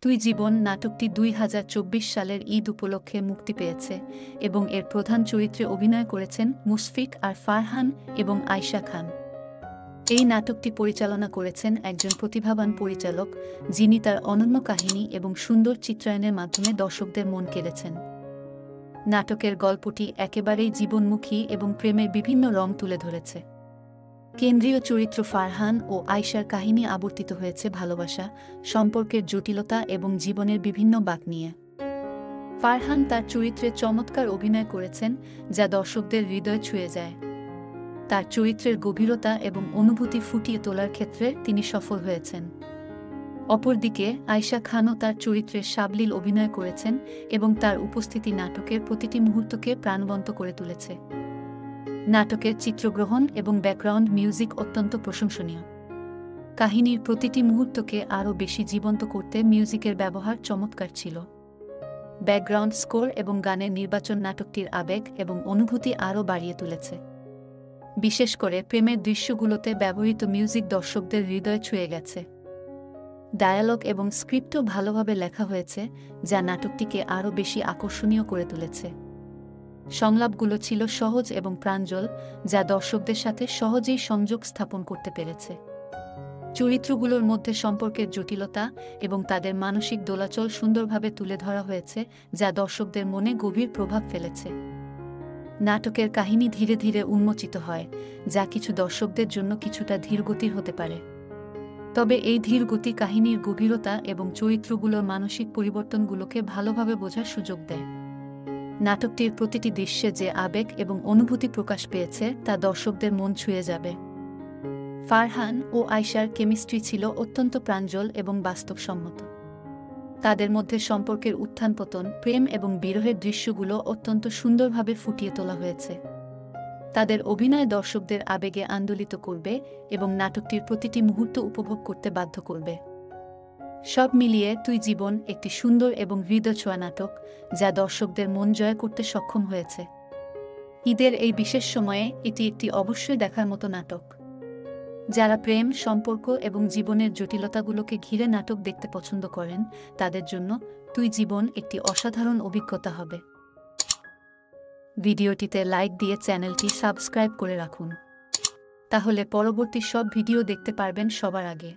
তুই জীবন নাটকটি ২০২৪ সালের ঈদ উপলক্ষে মুক্তি পেয়েছে এবং এর প্রধান চরিত্রে অভিনয় করেছেন মুশফিক আর ফারহান এবং আয়শা খান। এই নাটকটি পরিচালনা করেছেন একজন প্রতিভাবান পরিচালক, যিনি তার অনন্য কাহিনী এবং সুন্দর চিত্রায়নের মাধ্যমে দর্শকদের মন কেড়েছেন। নাটকের গল্পটি একেবারেই জীবনমুখী এবং প্রেমের বিভিন্ন রং তুলে ধরেছে। কেন্দ্রীয় চরিত্র ফারহান ও আয়শার কাহিনী আবর্তিত হয়েছে ভালোবাসা, সম্পর্কের জটিলতা এবং জীবনের বিভিন্ন বাঁক নিয়ে। ফারহান তার চরিত্রে চমৎকার অভিনয় করেছেন, যা দর্শকদের হৃদয় ছুঁয়ে যায়। তার চরিত্রের গভীরতা এবং অনুভূতি ফুটিয়ে তোলার ক্ষেত্রে তিনি সফল হয়েছেন। অপরদিকে আয়শা খানও তার চরিত্রে সাবলীল অভিনয় করেছেন এবং তার উপস্থিতি নাটকের প্রতিটি মুহূর্তকে প্রাণবন্ত করে তুলেছে। নাটকের চিত্রগ্রহণ এবং ব্যাকগ্রাউন্ড মিউজিক অত্যন্ত প্রশংসনীয়। কাহিনীর প্রতিটি মুহূর্তকে আরও বেশি জীবন্ত করতে মিউজিকের ব্যবহার চমৎকার ছিল। ব্যাকগ্রাউন্ড স্কোর এবং গানের নির্বাচন নাটকটির আবেগ এবং অনুভূতি আরও বাড়িয়ে তুলেছে। বিশেষ করে প্রেমের দৃশ্যগুলোতে ব্যবহৃত মিউজিক দর্শকদের হৃদয় ছুঁয়ে গেছে। ডায়ালগ এবং স্ক্রিপ্টও ভালোভাবে লেখা হয়েছে, যা নাটকটিকে আরও বেশি আকর্ষণীয় করে তুলেছে। সংলাপগুলো ছিল সহজ এবং প্রাঞ্জল, যা দর্শকদের সাথে সহজেই সংযোগ স্থাপন করতে পেরেছে। চরিত্রগুলোর মধ্যে সম্পর্কের জটিলতা এবং তাদের মানসিক দোলাচল সুন্দরভাবে তুলে ধরা হয়েছে, যা দর্শকদের মনে গভীর প্রভাব ফেলেছে। নাটকের কাহিনী ধীরে ধীরে উন্মোচিত হয়, যা কিছু দর্শকদের জন্য কিছুটা ধীরগতির হতে পারে। তবে এই ধীরগতি কাহিনীর গভীরতা এবং চরিত্রগুলোর মানসিক পরিবর্তনগুলোকে ভালোভাবে বোঝার সুযোগ দেয়। নাটকটির প্রতিটি দৃশ্যে যে আবেগ এবং অনুভূতি প্রকাশ পেয়েছে তা দর্শকদের মন ছুঁয়ে যাবে। ফারহান ও আয়শার কেমিস্ট্রি ছিল অত্যন্ত প্রাঞ্জল এবং বাস্তবসম্মত। তাদের মধ্যে সম্পর্কের উত্থান পতন, প্রেম এবং বিরহের দৃশ্যগুলো অত্যন্ত সুন্দরভাবে ফুটিয়ে তোলা হয়েছে। তাদের অভিনয় দর্শকদের আবেগে আন্দোলিত করবে এবং নাটকটির প্রতিটি মুহূর্ত উপভোগ করতে বাধ্য করবে। সব মিলিয়ে তুই জীবন একটি সুন্দর এবং হৃদয়ছোঁয়া নাটক, যা দর্শকদের মন জয় করতে সক্ষম হয়েছে। ঈদের এই বিশেষ সময়ে এটি একটি অবশ্যই দেখার মতো নাটক। যারা প্রেম, সম্পর্ক এবং জীবনের জটিলতাগুলোকে ঘিরে নাটক দেখতে পছন্দ করেন, তাদের জন্য তুই জীবন একটি অসাধারণ অভিজ্ঞতা হবে। ভিডিওটিতে লাইক দিয়ে চ্যানেলটি সাবস্ক্রাইব করে রাখুন, তাহলে পরবর্তী সব ভিডিও দেখতে পারবেন সবার আগে।